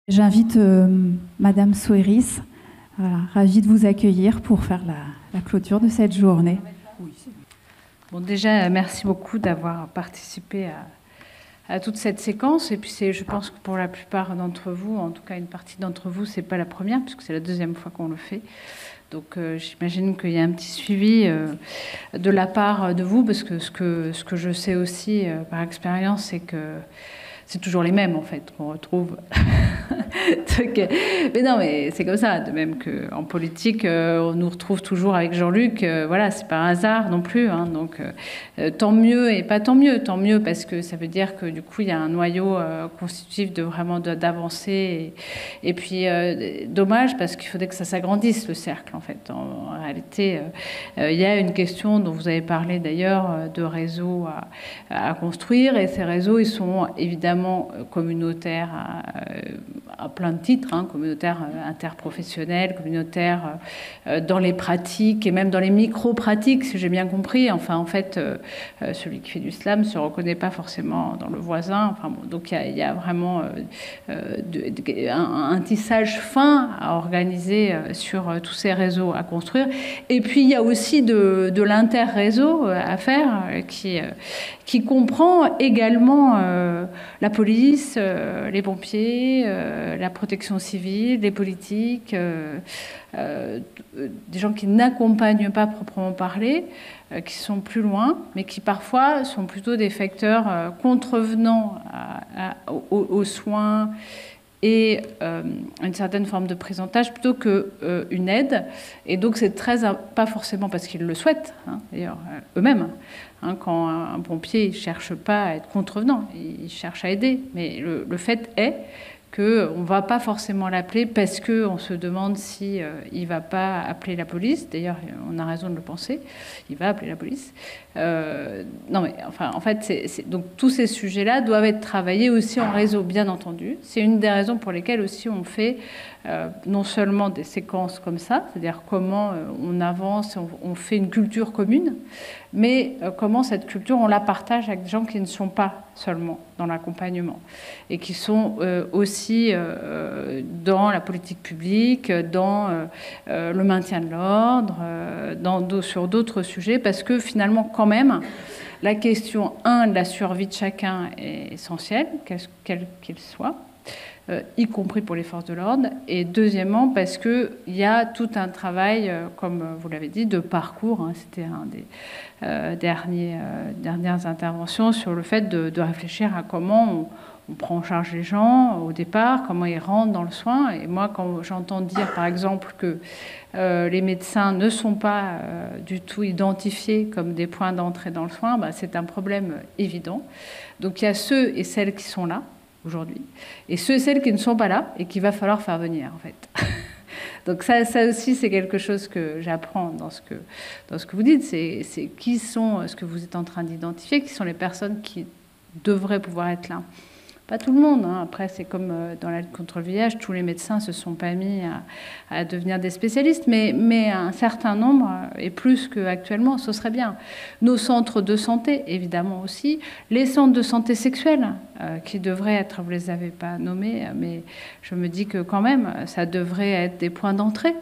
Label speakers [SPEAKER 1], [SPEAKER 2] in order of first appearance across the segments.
[SPEAKER 1] J'invite Madame Soeris, voilà, ravie de vous accueillir pour faire la clôture de cette journée.
[SPEAKER 2] Bon, déjà, merci beaucoup d'avoir participé à toute cette séquence. Et puis, je pense que pour la plupart d'entre vous, en tout cas une partie d'entre vous, c'est pas la première, puisque c'est la deuxième fois qu'on le fait. Donc, j'imagine qu'il y a un petit suivi de la part de vous, parce que ce que je sais aussi par expérience, c'est que c'est toujours les mêmes, en fait, qu'on retrouve. Mais non, mais c'est comme ça. De même qu'en politique, on nous retrouve toujours avec Jean-Luc. Voilà, c'est pas un hasard non plus. Hein, donc, tant mieux et pas tant mieux. Tant mieux parce que ça veut dire que du coup, il y a un noyau constitutif de vraiment d'avancer. Et puis, dommage parce qu'il faudrait que ça s'agrandisse, le cercle, en fait. En réalité, il y a une question dont vous avez parlé d'ailleurs de réseaux à construire. Et ces réseaux, ils sont évidemment communautaires à plein de titres, hein, communautaires interprofessionnels, communautaires dans les pratiques et même dans les micro-pratiques, si j'ai bien compris. Enfin, en fait, celui qui fait du slam ne se reconnaît pas forcément dans le voisin. Enfin, bon, donc, il y a vraiment un tissage fin à organiser sur tous ces réseaux à construire. Et puis, il y a aussi de l'inter-réseau à faire qui comprend également la police, les pompiers, la protection civile, les politiques, des gens qui n'accompagnent pas proprement parler, qui sont plus loin, mais qui parfois sont plutôt des facteurs contrevenants aux soins et une certaine forme de prise en tâche plutôt qu'une aide. Et donc c'est pas forcément parce qu'ils le souhaitent, hein, d'ailleurs eux-mêmes. Hein, quand un pompier ne cherche pas à être contrevenant, il cherche à aider. Mais le fait est qu'on ne va pas forcément l'appeler parce qu'on se demande si il ne va pas appeler la police. D'ailleurs, on a raison de le penser. Il va appeler la police. Non, mais enfin, en fait, donc tous ces sujets-là doivent être travaillés aussi en réseau, bien entendu. C'est une des raisons pour lesquelles aussi on fait non seulement des séquences comme ça, c'est-à-dire comment on avance, on fait une culture commune, mais comment cette culture, on la partage avec des gens qui ne sont pas seulement dans l'accompagnement et qui sont aussi dans la politique publique, dans le maintien de l'ordre, sur d'autres sujets, parce que finalement, quand même, la question, de la survie de chacun est essentielle, quel qu'il soit, y compris pour les forces de l'ordre, et deuxièmement, parce qu'il y a tout un travail, comme vous l'avez dit, de parcours, hein, c'était un des dernières interventions sur le fait de réfléchir à comment on prend en charge les gens au départ, comment ils rentrent dans le soin. Et moi, quand j'entends dire, par exemple, que les médecins ne sont pas du tout identifiés comme des points d'entrée dans le soin, bah, c'est un problème évident. Donc il y a ceux et celles qui sont là aujourd'hui, et ceux et celles qui ne sont pas là et qu'il va falloir faire venir, en fait. Donc ça aussi, c'est quelque chose que j'apprends dans ce que vous dites. C'est qui sont ce que vous êtes en train d'identifier, qui sont les personnes qui devraient pouvoir être là. Pas tout le monde. Hein. Après, c'est comme dans la lutte contre le VIH, tous les médecins se sont pas mis à devenir des spécialistes, mais un certain nombre, et plus qu'actuellement, ce serait bien. Nos centres de santé, évidemment aussi. Les centres de santé sexuelle, qui devraient être, vous ne les avez pas nommés, mais je me dis que quand même, ça devrait être des points d'entrée.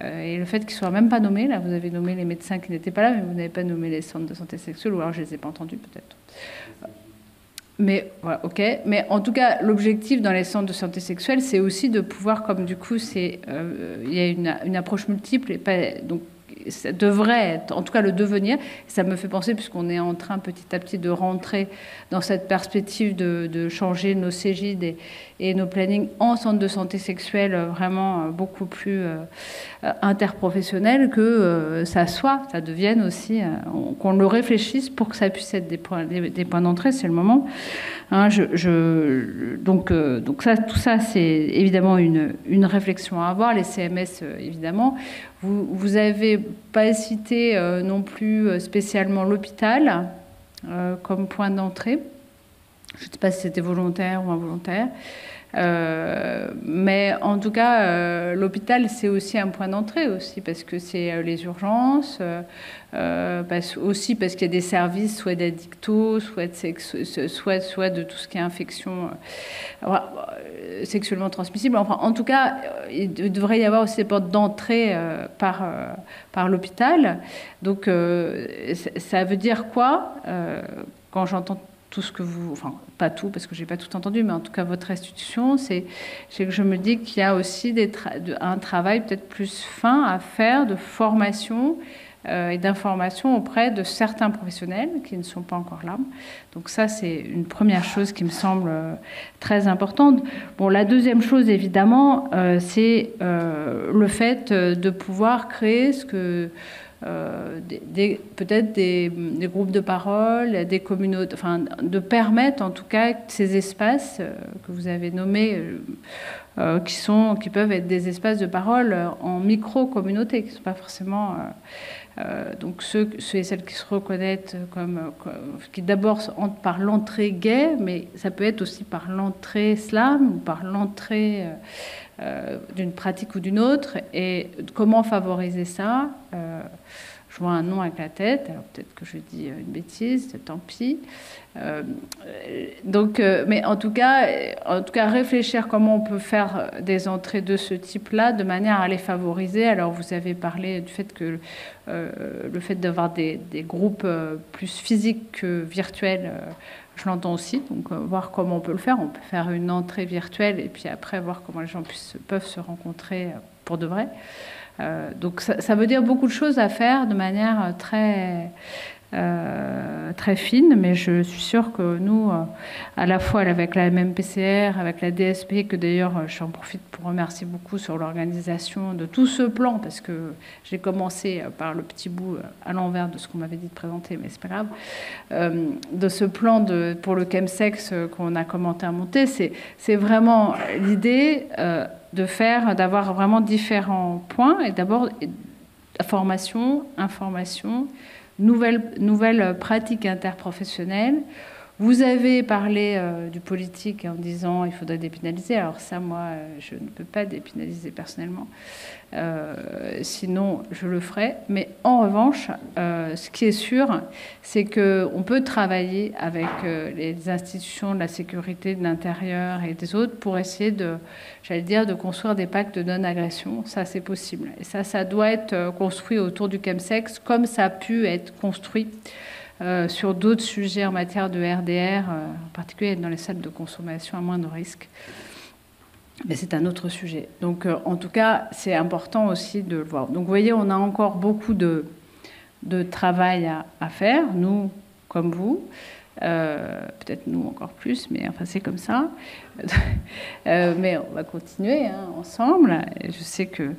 [SPEAKER 2] Et le fait qu'ils ne soient même pas nommés, là, vous avez nommé les médecins qui n'étaient pas là, mais vous n'avez pas nommé les centres de santé sexuelle, ou alors je ne les ai pas entendus peut-être. Mais voilà, ok. Mais en tout cas, l'objectif dans les centres de santé sexuelle, c'est aussi de pouvoir, comme du coup, il y a une approche multiple et pas donc. Ça devrait être, en tout cas le devenir. Ça me fait penser, puisqu'on est en train petit à petit de rentrer dans cette perspective de changer nos CGID et nos plannings en centre de santé sexuelle vraiment beaucoup plus interprofessionnels, que ça devienne aussi, qu'on le réfléchisse pour que ça puisse être des points d'entrée. C'est le moment. Hein, donc ça, tout ça, c'est évidemment une réflexion à avoir. Les CMS, évidemment. Vous n'avez pas cité non plus spécialement l'hôpital comme point d'entrée. Je ne sais pas si c'était volontaire ou involontaire. Mais en tout cas, l'hôpital, c'est aussi un point d'entrée aussi, parce que c'est les urgences, aussi parce qu'il y a des services, soit d'addictos, soit de tout ce qui est infection sexuellement transmissible. Enfin, en tout cas, il devrait y avoir aussi des portes d'entrée par l'hôpital. Donc, ça veut dire quoi quand j'entends tout ce que vous... Enfin, pas tout, parce que je n'ai pas tout entendu, mais en tout cas, votre institution, c'est que je me dis qu'il y a aussi un travail peut-être plus fin à faire de formation et d'information auprès de certains professionnels qui ne sont pas encore là. Donc ça, c'est une première chose qui me semble très importante. Bon, la deuxième chose, évidemment, c'est le fait de pouvoir créer ce que... peut-être des groupes de parole, des communautés, enfin, de permettre en tout cas ces espaces que vous avez nommés, qui peuvent être des espaces de parole en micro-communautés, qui ne sont pas forcément... donc ceux et celles qui se reconnaissent qui d'abord entrent par l'entrée gay, mais ça peut être aussi par l'entrée slam ou par l'entrée d'une pratique ou d'une autre. Et comment favoriser ça? Je vois un nom avec la tête, alors peut-être que je dis une bêtise, tant pis. Mais en tout cas, réfléchir comment on peut faire des entrées de ce type-là de manière à les favoriser. Alors, vous avez parlé du fait que le fait d'avoir des groupes plus physiques que virtuels, je l'entends aussi. Donc, voir comment on peut le faire. On peut faire une entrée virtuelle et puis après voir comment les gens peuvent se rencontrer pour de vrai. Donc ça veut dire beaucoup de choses à faire de manière très fine, mais je suis sûre que nous, à la fois avec la MMPCR, avec la DSP, que d'ailleurs j'en profite pour remercier beaucoup sur l'organisation de tout ce plan, parce que j'ai commencé par le petit bout à l'envers de ce qu'on m'avait dit de présenter, mais c'est pas grave, de ce plan pour le chemsex qu'on a commencé à monter, c'est vraiment l'idée d'avoir vraiment différents points, et d'abord formation, information, nouvelles pratiques interprofessionnelles. Vous avez parlé du politique en disant il faudrait dépénaliser. Alors ça, moi, je ne peux pas dépénaliser personnellement. Sinon, je le ferai. Mais en revanche, ce qui est sûr, c'est qu'on peut travailler avec les institutions de la sécurité, de l'intérieur et des autres pour essayer de construire des pactes de non-agression. Ça, c'est possible. Et ça doit être construit autour du chemsex, comme ça a pu être construit sur d'autres sujets en matière de RDR, en particulier dans les salles de consommation à moindre risque. Mais c'est un autre sujet. Donc, en tout cas, c'est important aussi de le voir. Donc, vous voyez, on a encore beaucoup de travail à faire, nous comme vous. Peut-être nous encore plus, mais enfin c'est comme ça. Mais on va continuer ensemble. Et je sais que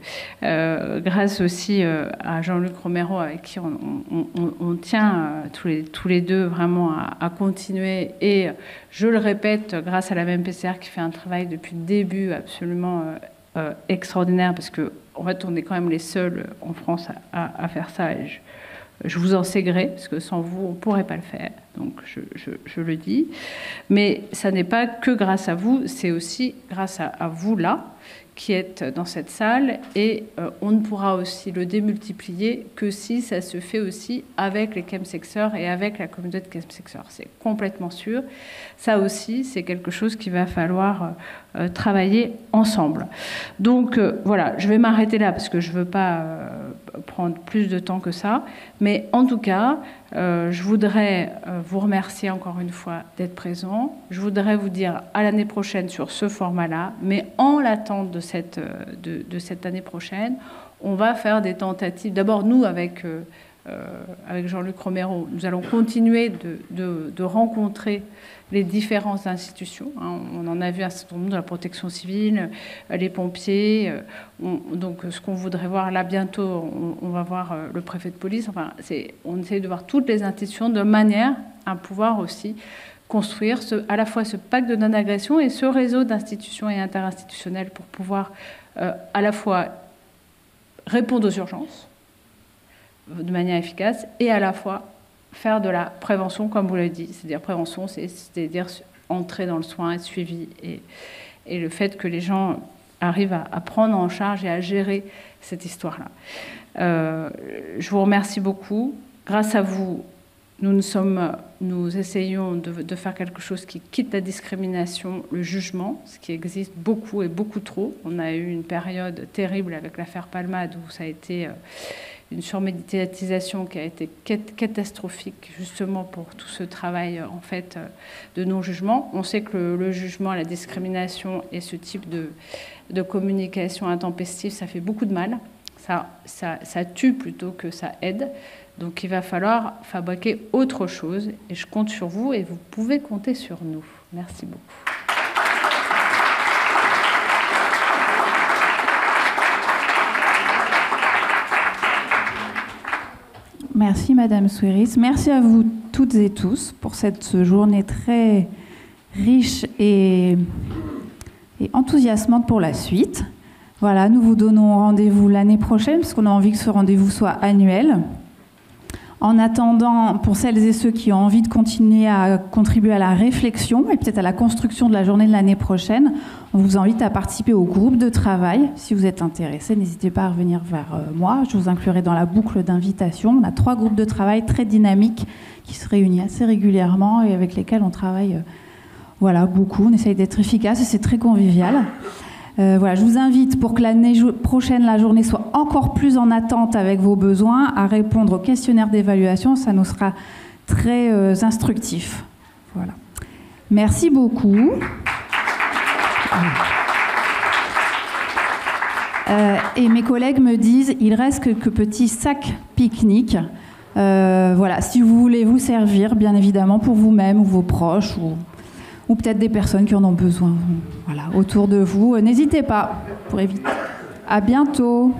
[SPEAKER 2] grâce aussi à Jean-Luc Romero, avec qui on tient tous les deux vraiment à continuer. Et je le répète, grâce à la MMPCR qui fait un travail depuis le début absolument extraordinaire, parce qu'en fait on est quand même les seuls en France à faire ça. Et je vous en sais gré, parce que sans vous, on ne pourrait pas le faire. Donc, je le dis. Mais ça n'est pas que grâce à vous, c'est aussi grâce à vous, là, qui êtes dans cette salle. Et on ne pourra aussi le démultiplier que si ça se fait aussi avec les chemsexeurs et avec la communauté de chemsexeurs. C'est complètement sûr. Ça aussi, c'est quelque chose qu'il va falloir travailler ensemble. Donc, voilà, je vais m'arrêter là, parce que je ne veux pas prendre plus de temps que ça. Mais en tout cas, je voudrais vous remercier encore une fois d'être présent. Je voudrais vous dire à l'année prochaine sur ce format-là, mais en l'attente de cette année prochaine, on va faire des tentatives. D'abord, nous, avec Jean-Luc Romero, nous allons continuer de rencontrer les différentes institutions. On en a vu un certain nombre de la protection civile, les pompiers. Donc, ce qu'on voudrait voir là bientôt, on va voir le préfet de police. Enfin, on essaie de voir toutes les institutions de manière à pouvoir aussi construire à la fois ce pacte de non-agression et ce réseau d'institutions et interinstitutionnels pour pouvoir à la fois répondre aux urgences de manière efficace et à la fois faire de la prévention, comme vous l'avez dit. C'est-à-dire prévention, c'est-à-dire entrer dans le soin, être suivi et le fait que les gens arrivent à prendre en charge et à gérer cette histoire-là. Je vous remercie beaucoup. Grâce à vous, nous essayons de faire quelque chose qui quitte la discrimination, le jugement, ce qui existe beaucoup et beaucoup trop. On a eu une période terrible avec l'affaire Palmade où ça a été une surmédiatisation qui a été catastrophique justement pour tout ce travail en fait de non-jugement. On sait que le jugement, la discrimination et ce type de communication intempestive, ça fait beaucoup de mal. Ça tue plutôt que ça aide. Donc il va falloir fabriquer autre chose et je compte sur vous et vous pouvez compter sur nous. Merci beaucoup.
[SPEAKER 1] Merci Madame Soueiris. Merci à vous toutes et tous pour cette journée très riche et enthousiasmante pour la suite. Voilà, nous vous donnons rendez-vous l'année prochaine parce qu'on a envie que ce rendez-vous soit annuel. En attendant, pour celles et ceux qui ont envie de continuer à contribuer à la réflexion et peut-être à la construction de la journée de l'année prochaine, on vous invite à participer au groupe de travail. Si vous êtes intéressé, n'hésitez pas à revenir vers moi. Je vous inclurai dans la boucle d'invitation. On a 3 groupes de travail très dynamiques qui se réunissent assez régulièrement et avec lesquels on travaille beaucoup. On essaye d'être efficace et c'est très convivial. Je vous invite pour que l'année prochaine, la journée soit encore plus en attente avec vos besoins, à répondre au questionnaire d'évaluation. Ça nous sera très instructif. Voilà. Merci beaucoup. Et mes collègues me disent, il reste quelques petits sacs pique-nique. Si vous voulez vous servir, bien évidemment, pour vous-même ou vos proches ou peut-être des personnes qui en ont besoin autour de vous. N'hésitez pas pour éviter. À bientôt.